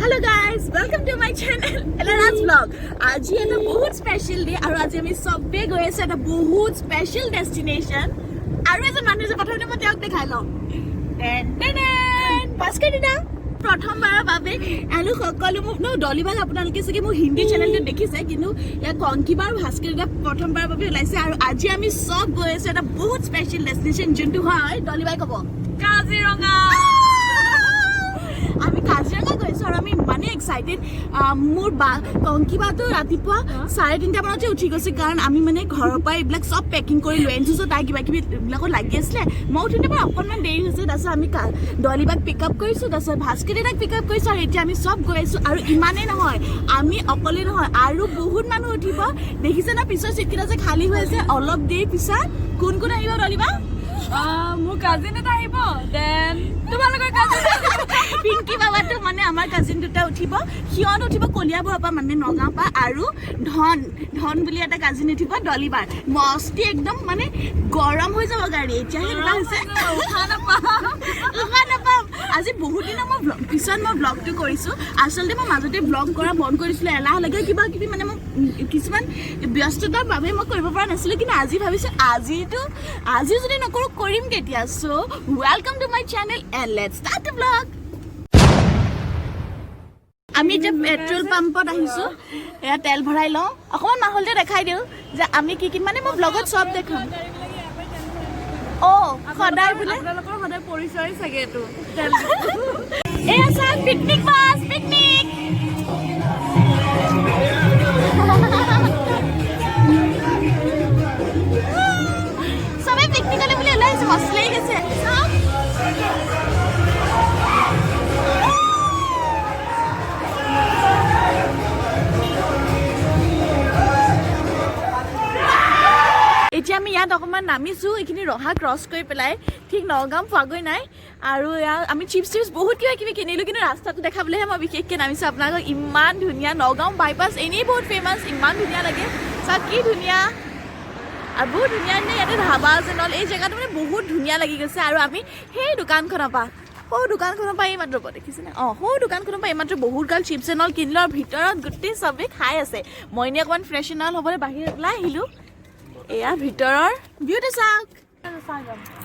Hello guys, welcome to my channel Elana's vlog. আজি এটা বহুত স্পেশাল ডে আৰু আজি আমি সবে গৈ আছে এটা বহুত স্পেশাল ডেস্টিনেশন আৰু এজন মানুহ যে প্ৰথমতে মই তেওঁক দেখাই লম ভাস্কৰ দিদা প্ৰথমবাৰৰ বাবে আৰু সকলো মোক ডলিবাগ আপোনালোকে চাগে মোৰ হিন্দী চেনেলটো দেখিছে কিন্তু ইয়াত কংকিবাৰ ভাস্কৰ দিদা প্ৰথমবাৰৰ বাবে ওলাইছে আৰু আজি আমি সব গৈ আছে এটা বহুত স্পেশাল ডেস্টিনেশন যোনটো হয় ডলিবাগ ক'ব কাজিৰঙা আমি কাজিৰঙা গৈছো আৰু আমি মানে এক্সাইটেড মোৰ কংকিবাটো ৰাতিপুৱা 3:30 মানতে উঠি গৈছে কাৰণ আমি মানে ঘৰৰ পৰা এইবিলাক সব পেকিং কৰি লৈ আনিছো তাই কিবা কিবি এইবিলাকত লাগি আছিলে মই উঠোঁতে পৰা অকণমান দেৰি হৈছে তাৰপিছত আমি ডলিবাগ পিক আপ কৰিছো তাৰপিছত ভাস্কৰ দিদাক পিক আপ কৰিছো আৰু এতিয়া আমি সব গৈ আছো আৰু ইমানেই নহয় আমি অকলে নহয় আৰু বহুত মানুহ উঠিব দেখিছে না পিছৰ চিটকেইটা যে খালী হৈ আছে অলপ দেৰি পিছত কোন কোন আহিব ডলিবাগ মোৰ কাজিন এটা আহিব দেন তোমালোকৰ কাজিন পিংকি বাবাটো মানে আমাৰ কাজিন দুটা উঠিব সিহঁত উঠিব কলিয়াবৰৰ পৰা মানে নগাঁও পৰা আৰু ধন বুলি এটা কাজিন উঠিব ডলিবাগ মস্তি একদম মানে গৰম হৈ যাব গাড়ী এতিয়াহে কিবা হৈছে উঠা নাপাম আজি বহুত দিনৰ মই পিছত মই ব্লগটো কৰিছোঁ আচলতে মই মাজতে ব্লগ কৰা বন্ধ কৰিছিলোঁ এলাহ লাগে কিবা কিবি মানে মই কিছুমান ব্যস্ততাৰ বাবে মই কৰিব পৰা নাছিলোঁ কিন্তু আজি ভাবিছোঁ আজি যদি নকৰোঁ কৰিম কেতিয়া so' welcome to my channel and let's start the blog আমি এতিয়া পেট্ৰল পাম্পত আহিছোঁ এয়া তেল ভৰাই লওঁ অকণমান মাহলতে দেখাই দিওঁ যে আমি কি মানে মই ব্লগত চব দেখাম সদায় বোলে আপোনালোকৰ সদায় পৰিচয় চাগে এইটো এয়া চাওক পিকনিক বাছ পিকনিক সবে পিকনিকলৈ বুলি ওলাই আহিছে মস্ত লাগি গৈছে এতিয়া আমি ইয়াত অকণমান নামিছোঁ এইখিনি ৰহা ক্ৰছ কৰি পেলাই ঠিক নগাঁও পোৱাগৈ নাই আৰু ইয়াত আমি চিপছ বহুত কিবা কিবি কিনিলোঁ কিন্তু ৰাস্তাটো দেখাবলৈহে মই বিশেষকৈ নামিছোঁ আপোনালোকক ইমান ধুনীয়া নগাঁও বাইপাছ এনেই বহুত ফেমাছ ইমান ধুনীয়া লাগে চাওক কি ধুনীয়া আৰু বহুত ধুনীয়া ইয়াতে ধাবা আছে নহ'লে এই জেগাটো মানে বহুত ধুনীয়া লাগি গৈছে আৰু আমি সেই দোকানখনৰ পৰা এইমাত্ৰ দেখিছেনে সৰু দোকানখনৰ পৰা এইমাত্ৰ বহুত গাল চিপছ এনল কিনিলোঁ আৰু ভিতৰত গোটেই চবেই খাই আছে মই এনেই অকণমান ফ্ৰেছনেল হ'বলৈ বাহিৰত ওলাই আহিলোঁ এয়া ভিতৰৰ ভিউটো চাওক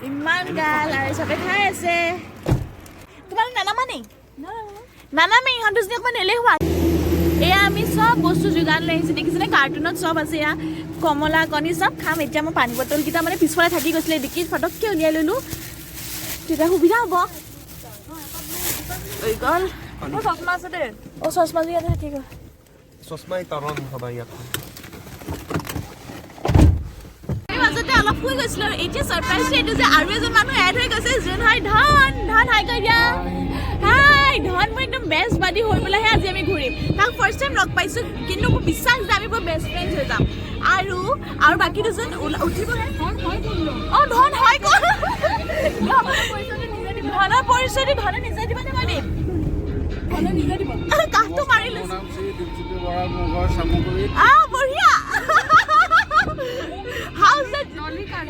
ইমান গাল আৰু চবে খাই আছে তোমালোক নানামে ইহঁত দুজনী অকণমান এলেহুৱা এয়া আমি চব বস্তু যোগান লৈ আহিছোঁ দেখিছেনে কাৰ্টুনত চব আছে এয়া কমলা কণী চব খাম এতিয়া মই পানী বটলকেইটা মানে পিছফালে থাকি গৈছিলে ডিকিত ফটককৈ উলিয়াই ল'লোঁ তেতিয়া সুবিধা হ'ব হৈ গ'ল চশমা আছে দে চশমা যে ইয়াতে থাকি গ'ল চশমা মাজতে অলপ শুই গৈছিলোঁ আৰু এতিয়া ছাৰপ্ৰাইজটো এইটো যে আৰু এজন মানুহ এড হৈ গৈছে যোন হয় ধন হাই কৈ দিয়া হাই ধন মই একদম বেষ্ট বাডি হৈ পেলাইহে আজি আমি ঘূৰিম তাক ফাৰ্ষ্ট টাইম লগ পাইছোঁ কিন্তু মোৰ বিশ্বাস যে আমি বৰ বেষ্ট ফ্ৰেণ্ড হৈ যাম আৰু বাকী দুজন উঠিবহে ধন হয় ক'ল ধনৰ পৰিচয়টো ধনে নিজে দিব নে মই দিম কাহটো মাৰি লৈছোঁ বঢ়িয়া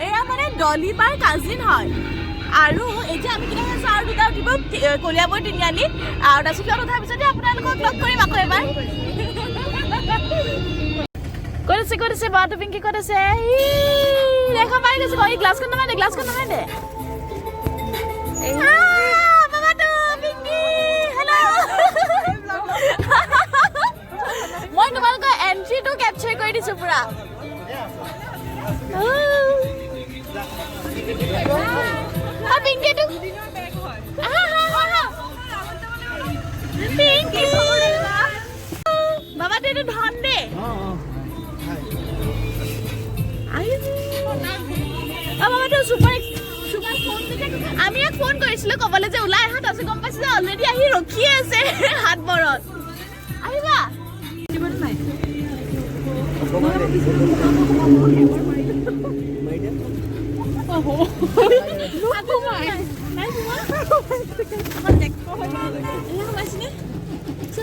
এয়া মানে ডলিবাৰ কাজিন হয় আৰু এতিয়া আমি কিনে আছোঁ আৰু দুটা উঠিব কলিয়াবৰ তিনিআলিত আৰু তাৰপিছত সিহঁত উঠাৰ পিছতে আপোনালোকক লগ কৰিম আকৌ এবাৰ ক'ত আছে বাটো পিংকি ক'ত আছে দেখা পাই গৈছে এই গ্লাছখন নমাই দে বাবাটো পিংকি হেল্ল' মই তোমালোকৰ এণ্ট্ৰিটো কেপচাৰ কৰি দিছোঁ পুৰা পিংকিটো বাবাটো এইটো ধন দে বাবাটো চুপাৰ আমি ইয়াক ফোন কৰিছিলোঁ ক'বলৈ যে ওলাই আহা তাৰপিছত গম পাইছোঁ যে অলৰেডি আহি ৰখিয়ে আছে হাতবৰত আহিবা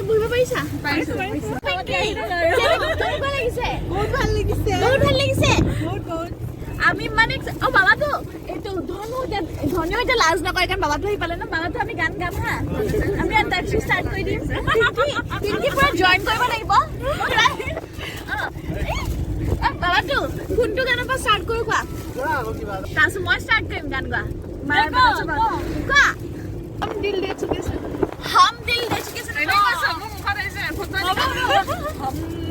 বহিব পাৰিছা বহুত ভাল লাগিছে আমি মানে অ বাবাটো এইটো ধনিও এতিয়া লাজ নকৰে কাৰণ বাবাটো আহি পালে ন বাবাটো আমি গান গাম হা আমি আন্তাক্ষৰী ষ্টাৰ্ট কৰি দিম পিংকি পুৰা জইন কৰিব লাগিব বাবাটো কোনটো গানৰ পৰা ষ্টাৰ্ট কৰো কোৱা তাৰপিছত মই ষ্টাৰ্ট কৰিম গান গোৱা কোৱা हम दिल दे चुके हैं हम दिल दे चुके हैं नहीं बस हम मुखा दे से फोटो हम दिल दे चुके हैं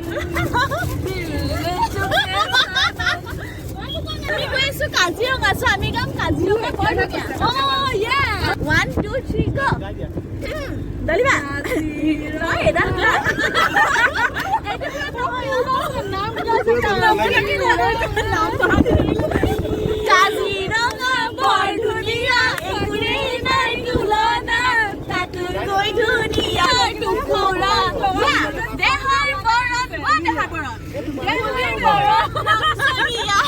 আমি কৈছো কাজিৰঙা সো আমি গাম কাজিৰঙা পৰ গয়া ও ইয়া 1 2 3 গো দলিবা নয় এটা নাম কাজিৰঙা বৰ ধুনীয়া একুৰে নাই তুলনা তাতুৰ গৈ ধুনীয়া টুকুৰা দেহৰ বৰণ দেহৰ বৰণ নামচনীয়া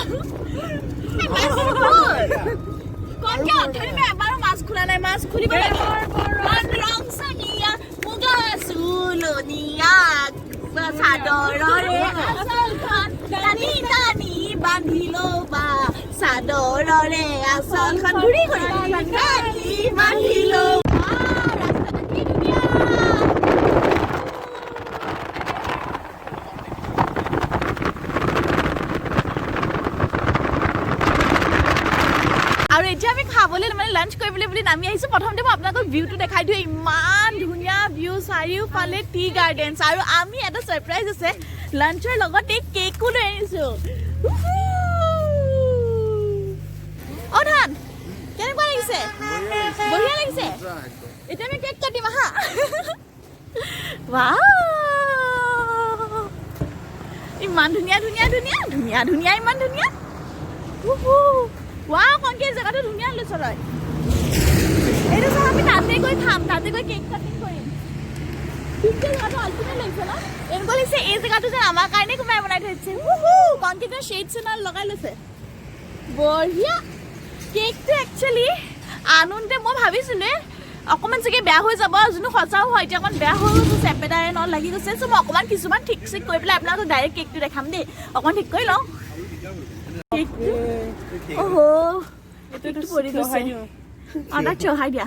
কনকে অথৰিমে এবাৰো মাছ খোলা নাই মাছ খুলিব লাগিব ৰং চনীয়া মুগা চুলনীয়া চাদৰৰে আচলখন টানি টানি বান্ধি ল'বা চাদৰৰে আচলখন ঘূৰি ঘূৰি টানি বান্ধি ল'বা ৰাস্তাটো কি ধুনীয়া আৰু এতিয়া আমি খাবলৈ মানে লাঞ্চ কৰিবলৈ বুলি নামি আহিছো প্ৰথমতে মই আপোনালোকক ভিউটো দেখাই দিওঁ ইমান ধুনীয়া ভিউ চাৰিওফালে টি গাৰ্ডেনছ আৰু আমি এটা সাৰপ্ৰাইজ আছে লাঞ্চৰ লগতে কেকো লৈ আনিছো অধান কেনেকুৱা লাগিছে বঢ়িয়া লাগিছে এতিয়া আমি কেক কাটিম আহা ৱাও ইমান ধুনীয়া ধুনীয়া ধুনীয়া ধুনীয়া ধুনীয়া ইমান ধুনীয়া ৱাও কনকে জেগাটো ধুনীয়া লৈছ তই এইটো চাহ আমি তাতে গৈ খাম তাতে গৈ কেক কাটিং কৰিম ঠিক জেগাটো আল্টিমেট লাগিছে ন এনেকুৱা লাগিছে এই জেগাটো যে আমাৰ কাৰণে কোনোবাই বনাই থৈছে কনকে যে শ্বেড চেনাল লগাই লৈছে বঢ়িয়া কেকটো একচুৱেলি আনোতে মই ভাবিছিলোঁ অকণমান চাগে বেয়া হৈ যাব যোনটো সঁচাও হয় এতিয়া অকণমান বেয়া হৈ গৈছে চেপেটাৰে ন লাগি গৈছে চ' মই অকণমান কিছুমান ঠিক চিক কৰি পেলাই আপোনালোকক ডাইৰেক্ট কেকটো দেখাম দেই অকণমান ঠিক কৰি লওঁ ওহো এইটো পৰি গৈছে তাক চহাই দিয়া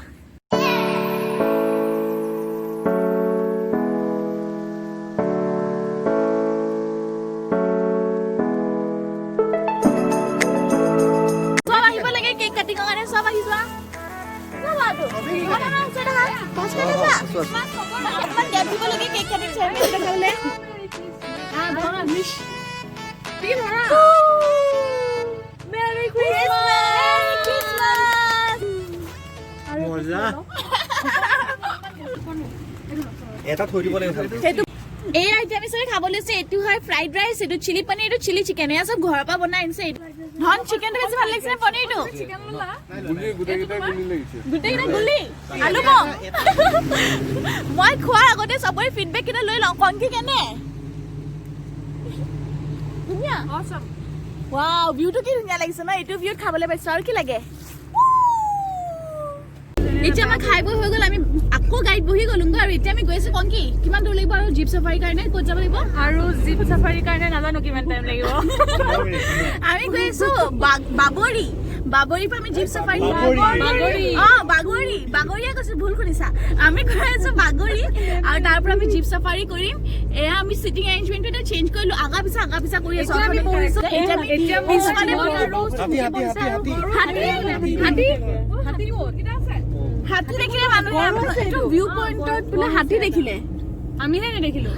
চব আহিব লাগে কেক কাটিঙৰ কাৰণে চব আহি যোৱা দিব লাগে কেক কাটিং দেখাবলে Merry Christmas! মজা এটা থৈ দিব লাগে এই আইটেম হিচাপে খাবলৈ আছে এইটো হয় ফ্ৰাইড ৰাইচ এইটো চিলি পনীৰ এইটো চিলি চিকেন এয়া চব ঘৰৰ পৰা বনাই আনিছে ধন চিকেনটো বেছি ভাল লাগিছে পনীৰটো গোটেইকেইটা গুলি আলু বম মই খোৱাৰ আগতে চবৰে ফিডবেক কেইটা লৈ লওঁ কনকি কেনে ধুনীয়া অসম ৱাও ভিউটো কি ধুনীয়া লাগিছে ন এইটো ভিউত খাবলৈ পাইছো আৰু কি লাগে এতিয়া মই খাই বৈ হৈ গ'ল আমি আকৌ গাড়ীত বহি গ'লোগৈ আৰু এতিয়া আমি গৈ আছো কনকি কিমান দূৰ লাগিব আৰু জীপ চাফাৰীৰ কাৰণে ক'ত যাব লাগিব আৰু জীপ চাফাৰীৰ কাৰণে নাজানো কিমান টাইম লাগিব আমি গৈ আছো বাগৰি পৰা আমি জীপ চাফাৰী বাগৰিয়া কৈছো ভুল শুনিছা আমি গৈ আছো বাগৰি আৰু তাৰ পৰা আমি জীপ চাফাৰী কৰিম এয়া আমি সিটিং এৰেঞ্জমেন্টটো এটা চেঞ্জ কৰিলো আগা পিছা কৰি আছো আমি কৰিছো এতিয়া পিছফালে হাতী দেখিলে মানুহে এইটো ভিউ পইণ্টত বোলে হাতী দেখিলে আমিহে নেদেখিলো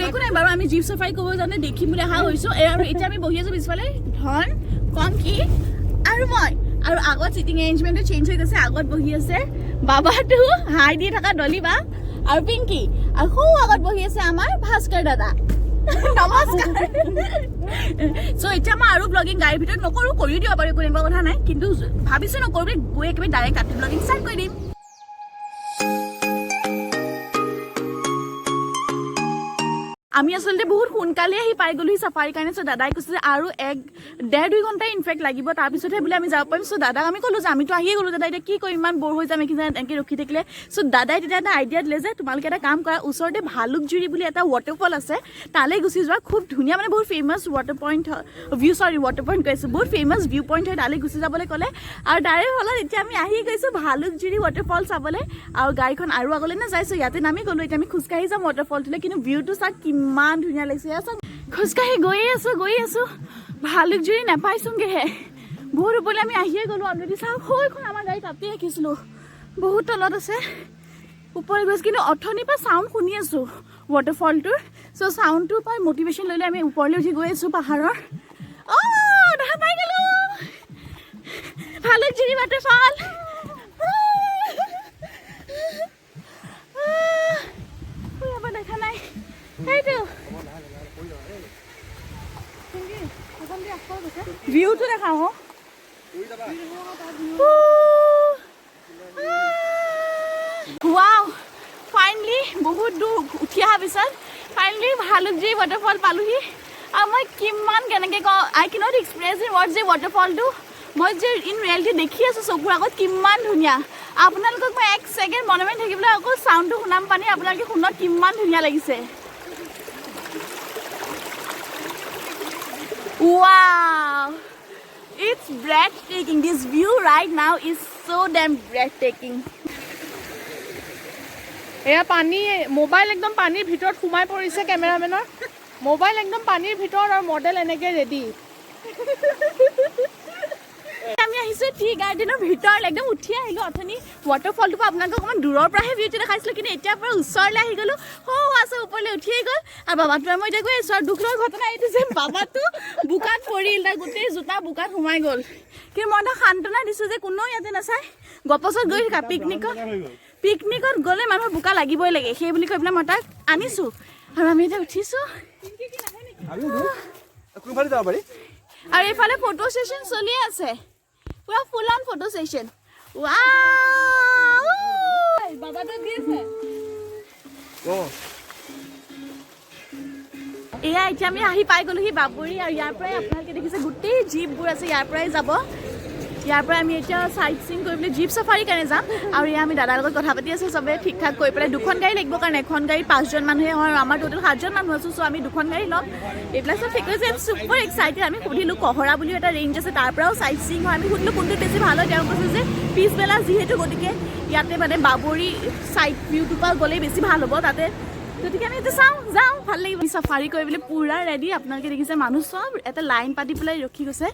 একো নাই বাৰু আমি জীপ চাফাৰী কৰিব জানে দেখিম বুলি আশা হৈছো আৰু এতিয়া আমি বহি আছো পিছফালে ধন কনকি আৰু মই আৰু আগত সিটিং এৰেঞ্জমেন্টটো চেঞ্জ হৈ গৈছে আগত বহি আছে বাবাটো হাই দি থকা ডলিবা আৰু পিংকি আৰু সৌ আগত বহি আছে আমাৰ ভাস্কৰ দাদা নমস্কাৰ সো এতিয়া মই আৰু ব্লগিং গাড়ীৰ ভিতৰত নকৰো কৰি দিব পাৰো কোনো কথা নাই কিন্তু ভাবিছো নকৰো গৈ একেবাৰে ডাইৰেক্ট ৰাতি ব্লগিং ষ্টাৰ্ট কৰি দিম আমি আচলতে বহুত সোনকালে আহি পাই গ'লো চাফাৰীৰ কাৰণে চ' দাদাই কৈছে যে আৰু 1.5-2 ঘণ্টা ইনফেক্ট লাগিব তাৰপিছতহে বোলে আমি যাব পাৰিম চ' দাদাক আমি ক'লোঁ যে আমিতো আহিয়ে গ'লোঁ দাদা এতিয়া কি কৰিম ইমান বৰ হৈ যাম এইখিনি এনেকৈ ৰখি থাকিলে চ' দাদাই তেতিয়া এটা আইডিয়া দিলে যে তোমালোকে এটা কাম কৰা ওচৰতে ভালুকজুৰি বুলি এটা ৱাটাৰফল আছে তালৈ গুচি যোৱা খুব ধুনীয়া মানে বহুত famous water point water point কৈছোঁ বহুত ফেমাছ ভিউ পইণ্ট হয় তালৈ গুচি যাবলৈ ক'লে আৰু তাৰে ফলত এতিয়া আমি আহি গৈছোঁ ভালুকজুৰি ৱাটাৰফল চাবলৈ আৰু গাড়ীখন আৰু আগলৈ নাযায় চ' ইয়াতে নামি গ'লোঁ এতিয়া আমি খোজকাঢ়ি যাম ৱাটাৰফলটোলৈ কিন্তু ভিউটো চাওক কিমান ধুনীয়া লাগিছে চাওক খোজকাঢ়ি গৈ আছোঁ ভালুকজুৰি নাপাইছোঁগৈহে বহুত ওপৰলৈ আমি আহিয়ে গ'লোঁ অলৰেডি চাওক সৈখন আমাৰ গাড়ী তাতেই ৰাখিছিলোঁ বহুত তলত আছে ওপৰলৈ গৈছোঁ কিন্তু অথনিৰ পৰা চাউণ্ড শুনি আছোঁ ৱাটাৰফলটোৰ চ' চাউণ্ডটোৰ পৰা মটিভেশ্যন লৈ লৈ আমি ওপৰলৈ উঠি গৈ আছোঁ পাহাৰৰ দেখা পাই গ'লোঁ ভালুকজুৰি ৱাটাৰফল দেখা নাই সেইটো ভিউটো দেখাওঁ ৱাও ফাইনেলি বহুত দূৰ উঠি অহাৰ পিছত ফাইনেলি ভালুকজুৰি ৱাটাৰফল পালোহি আৰু মই কিমান কেনেকৈ কওঁ আই কেনট এক্সপ্ৰেছ ইন ৱৰ্ডছ এই ৱাটাৰফলটো মই যে ইন ৰিয়েলিটি দেখি আছোঁ চকুৰ আগত কিমান ধুনীয়া আপোনালোকক মই 1 ছেকেণ্ড মনে মনে থাকিবলৈ আকৌ চাউণ্ডটো শুনাম পানী আপোনালোকে শুনক কিমান ধুনীয়া লাগিছে Wow! It's breathtaking. This view right now is so damn breathtaking. এয়া পানী মোবাইল একদম পানীৰ ভিতৰত সোমাই পৰিছে কেমেৰামেনৰ মোবাইল একদম পানীৰ ভিতৰত আৰু মডেল এনেকৈ ৰেডি আমি আহিছোঁ টি গাৰ্ডেনৰ ভিতৰলৈ একদম উঠি আহিলোঁ অথনি ৱাটাৰফলটোৰ পৰা আপোনালোকক অকণমান দূৰৰ পৰাহে ভিউটো দেখাইছিলোঁ কিন্তু এতিয়াৰ পৰা ওচৰলৈ আহি গ'লোঁ আছে ওপৰলৈ উঠিয়ে গ'ল আৰু বাবাটো মই এতিয়া গৈ আছোঁ আৰু দুখ লগা ঘটনা এইটো যে বাবাটো বোকাত পৰিল তাৰ গোটেই জোতা বোকাত সোমাই গ'ল কিন্তু মই এটা সান্তনা দিছোঁ যে কোনেও ইয়াতে নাচায় গপছত গৈ থকা পিকনিকত গ'লে মানুহৰ বোকা লাগিবই লাগে সেই বুলি কৈ পেলাই মই তাক আনিছোঁ আৰু আমি এতিয়া উঠিছোঁ আৰু এইফালে ফটো ছেশ্যন চলি আছে পুৰা ফুল অন ফটো ছেশ্যন বাবাটো দি আছে এয়া এতিয়া আমি আহি পাই গ'লোহি বাবুৰি আৰু ইয়াৰ পৰাই আপোনালোকে দেখিছে গোটেই জীপবোৰ আছে ইয়াৰ পৰাই যাব ইয়াৰ পৰা আমি এতিয়া চাইট চিন কৰিবলৈ জীপ চাফাৰীৰ কাৰণে যাম আৰু এয়া আমি দাদাৰ লগত কথা পাতি আছোঁ চবে ঠিক ঠাক কৰি পেলাই 2খন গাড়ী লাগিব কাৰণ এখন গাড়ীত 5জন মানুহে হয় আৰু আমাৰ টোটেল 7জন মানুহ আছোঁ চ' আমি 2খন গাড়ী ল'ম এইবিলাক চব ঠিক হৈছে ছুপাৰ এক্সাইটেড আমি সুধিলোঁ কহৰা বুলিও এটা ৰেঞ্জ আছে তাৰ পৰাও চাইট চিং হয় আমি সুধিলোঁ কোনটো বেছি ভাল হয় তেওঁ কৈছে যে পিছবেলা যিহেতু গতিকে ইয়াতে মানে বাবুৰি চাইট ভিউটোৰ পৰা গ'লেই বেছি ভাল হ'ব তাতে গতিকে আমি এতিয়া যাওঁ ভাল লাগিব চাফাৰী কৰিবলৈ পূৰা ৰেডি আপোনালোকে দেখিছে মানুহ চব এটা লাইন পাতি পেলাই ৰখি গৈছে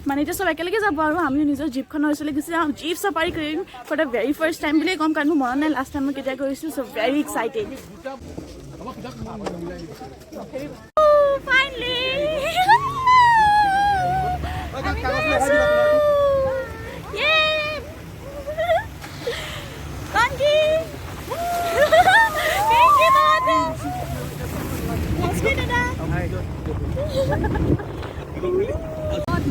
মানে এতিয়া চব একেলগে যাব আৰু আমিও নিজৰ জীপখনৰ ওচৰলৈ গুচি যাওঁ জীপ চাফাৰী কৰিম for the very first time বুলিয়ে ক'ম কাৰণ মোৰ মনত নাই লাষ্ট টাইম মই কেতিয়া কৰিছোঁ চ' ভেৰি এক্সাইটেড ফাইনেলি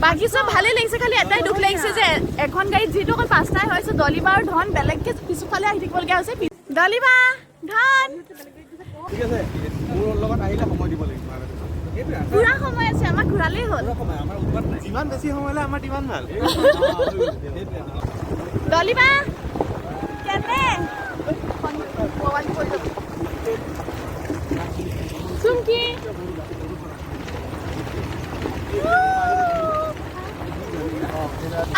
বাকী চব ভালেই লাগিছে খালি এটাই দুখ লাগিছে যে এখন গাড়ীত যিহেতু অকল 5টাই হৈছে ডলিবা আৰু ধন বেলেগকৈ পিছফালে আহি থাকিবলগীয়া হৈছে ডলিবা ধন পুৰা সময় আছে আমাক ঘূৰালেই হ'ল যিমান বেছি সময় হ'লে আমাৰ তিমান ভাল ডলিবা কেনে চুমকি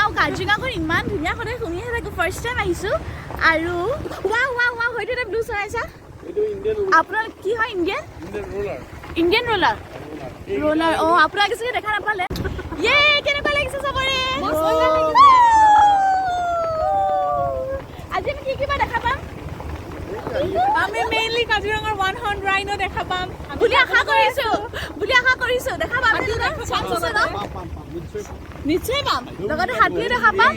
আৰু কাজিৰঙাখন ইমান ধুনীয়া সদায় শুনিহে থাকোঁ ফাৰ্ষ্ট টাইম আহিছোঁ আৰু হয়তো এটা ব্লু চৰাইছা আপোনাৰ কি হয় ইণ্ডিয়ান ৰোলাৰ আপোনালোকে চাগে দেখা নাপালে কেনেকুৱা লাগিছে চবৰে আজি আমি কি কিবা দেখা পাম আমি মেইনলি কাজিৰঙাৰ 1 হৰ্ণ ৰাইনো দেখা পাম বুলি আশা কৰিছোঁ দেখা পাম নিশ্চয় পাম লগতে হাতীও দেখা পাম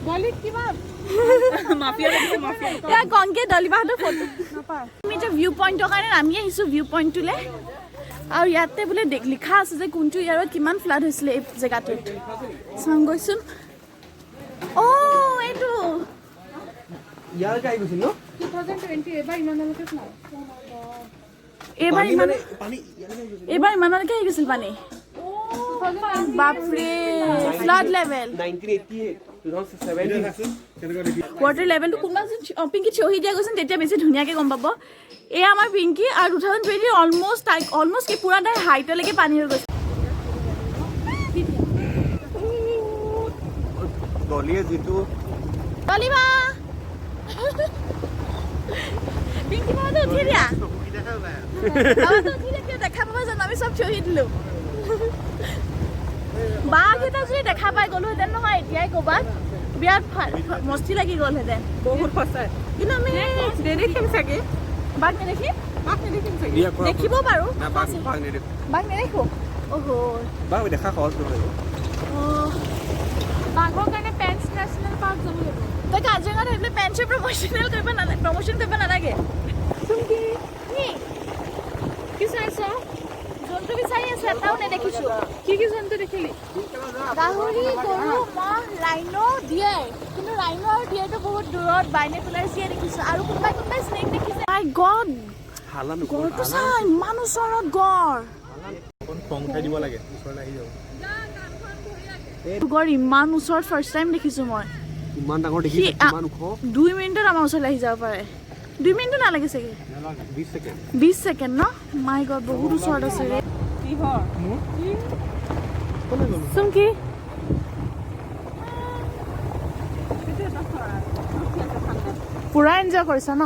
গলিত কিবা কংকে ডলিবাহঁতৰ ফটো আমি এতিয়া ভিউ পইণ্টৰ কাৰণে নামি আহিছোঁ ভিউ পইণ্টটোলৈ আৰু ইয়াতে বোলে লিখা আছে যে কোনটো ইয়াৰত কিমান ফ্লাড হৈছিলে এই জেগাটোত চাওঁ গৈচোন এইটো ইয়াৰ গাই গৈছিল ন 2020 এবাৰ ইমানলৈকে ফ্লাড এইবাৰ ইমান পানী এইবাৰ ইমানলৈকে আহি গৈছিল পানী বাপৰে ফ্লাড লেভেল 1988 2017 ৱাটাৰ লেভেলটো কোনোবা পিংকি চহি দিয়া গৈছিল তেতিয়া বেছি ধুনীয়াকৈ গম পাব এয়া আমাৰ পিংকি আৰু 2020 অলমষ্ট কি পুৰা তাই হাইটলৈকে পানী হৈ গৈছে গলিয়ে যিটো ডলিবা পিংকি বাবাটো উঠি দিয়া বাবাটো উঠি দিয়া দেখা পাবা জানো আমি চব চহি দিলোঁ বাঘকেইটা যদি দেখা পাই গ'লোহেঁতেন নহয় এতিয়াই ক'ৰবাত বিৰাট মস্তি লাগি গ'লহেঁতেন বহুত সঁচাই কিন্তু আমি নেদেখিম চাগে বাঘ নেদেখিম চাগে দেখিব বাৰু বাঘ নেদেখো অহ বাঘ দেখা সহজ নহয় বাঘৰ কাৰণে পেঞ্চ নেশ্যনেল পাৰ্ক যাব লাগিব তই কাজিৰঙাত আহিলে পেঞ্চৰ প্ৰমোশ্যন কৰিব নালাগে কি চাইছ জন্তু বিচাৰি আছে এটাও নেদেখিছোঁ কি জন্তু দেখিলি গাহৰি গৰু মহ ৰাইন' ডিয়াৰ কিন্তু ৰাইন' আৰু ডিয়াৰটো বহুত দূৰত বাইনেকুলাৰ চিয়া দেখিছোঁ আৰু কোনোবাই স্নেক দেখিছে মাই গড হালা গড়টো চা ইমান ওচৰত গড় খং খাই দিব লাগে ওচৰলৈ আহি যাব গড় ইমান ওচৰত ফাৰ্ষ্ট টাইম দেখিছোঁ মই ইমান ডাঙৰ দেখিছে ইমান ওখ 2 মিনিটত আমাৰ ওচৰলৈ আহি যাব পাৰে 2 মিনিটো নালাগে চাগে 20 ছেকেণ্ড 20 ছেকেণ্ড ন মাই গড বহুত ওচৰত আছে ৰে চুমকি পুৰা এনজয় কৰিছা ন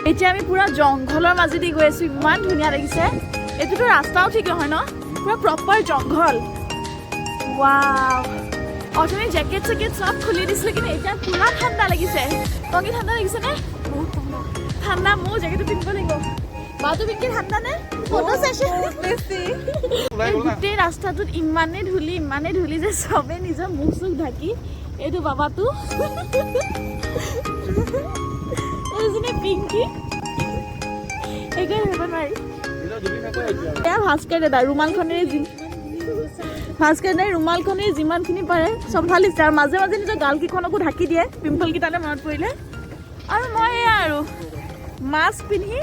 এতিয়া আমি পুৰা জংঘলৰ মাজেদি গৈ আছো ইমান ধুনীয়া লাগিছে এইটোতো ৰাস্তাও ঠিক নহয় ন পুৰা প্ৰপাৰ জংঘল ৱাও অথনি জেকেট চব খুলি দিছিলে কিন্তু এতিয়া পুৰা ঠাণ্ডা লাগিছে কঙি ঠাণ্ডা লাগিছে নে বহুত ঠাণ্ডা মোৰ জেকেটটো পিন্ধিব লাগিব বাটো পিন্ধি ঠাণ্ডা নে ফটো ছেশ্যন গোটেই ৰাস্তাটোত ইমানেই ধূলি যে চবে নিজৰ মুখ চুখ ঢাকি এইটো বাবাটো এইজনী পিংকি একো ধৰিব নোৱাৰি এয়া ভাস্কৰ দাদা ৰুমালখনেৰে যিমানখিনি পাৰে চম্ভালিছে আৰু মাজে মাজে নিজৰ গালকেইখনকো ঢাকি দিয়ে পিম্পলকেইটালৈ মনত পৰিলে আৰু মই এয়া আৰু মাস্ক পিন্ধি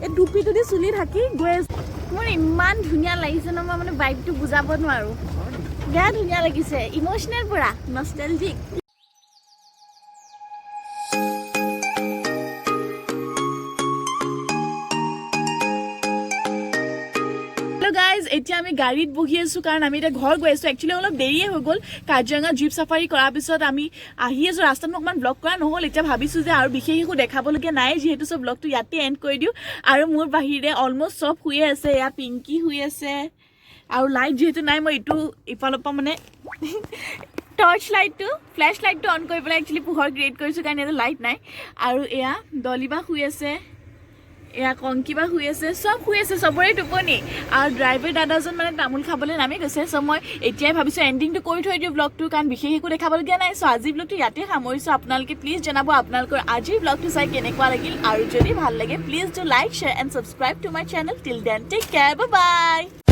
এই টুপিটো দি চুলি ঢাকি গৈ আছো মোৰ ইমান ধুনীয়া লাগিছে ন মই মানে ভাইবটো বুজাব নোৱাৰো বেয়া ধুনীয়া লাগিছে ইম'চনেল পুৰা নষ্টেলজিক গাইজ এতিয়া আমি গাড়ীত বহি আছো কাৰণ আমি এতিয়া ঘৰ গৈ আছো একচুৱেলি অলপ দেৰিয়ে হৈ গ'ল কাজিৰঙা জীপ চাফাৰী কৰাৰ পিছত আমি আহি আছো ৰাস্তাত মোক অকণমান ব্লগ কৰা নহ'ল এতিয়া ভাবিছোঁ যে আৰু বিশেষ একো দেখাবলগীয়া নাই যিহেতু চব ব্লগটো ইয়াতে এণ্ড কৰি দিওঁ আৰু মোৰ বাহিৰে অলমষ্ট চব শুই আছে এয়া পিংকি শুই আছে আৰু লাইট যিহেতু নাই মই এইটো ইফালৰ পৰা মানে টৰ্চ লাইটটো ফ্লেছ লাইটটো অন কৰি পেলাই একচুৱেলি পোহৰ ক্ৰিয়েট কৰিছোঁ কাৰণ ইয়াতে লাইট নাই আৰু এয়া ডলিবা শুই আছে এয়া কংকিবা শুই আছে চব শুই আছে চবৰে টোপনি আৰু ড্ৰাইভাৰ দাদাজন মানে তামোল খাবলৈ নামি গৈছে চ' মই এতিয়াই ভাবিছোঁ এণ্ডিংটো কৰি থৈ দিওঁ ব্লগটো কাৰণ বিশেষ একো দেখাবলগীয়া নাই চ' আজিৰ ব্লগটো ইয়াতে সামৰিছোঁ আপোনালোকে প্লিজ জনাব আপোনালোকৰ আজিৰ ব্লগটো চাই কেনেকুৱা লাগিল আৰু যদি ভাল লাগে please do like share and subscribe to my channel till then take care bye by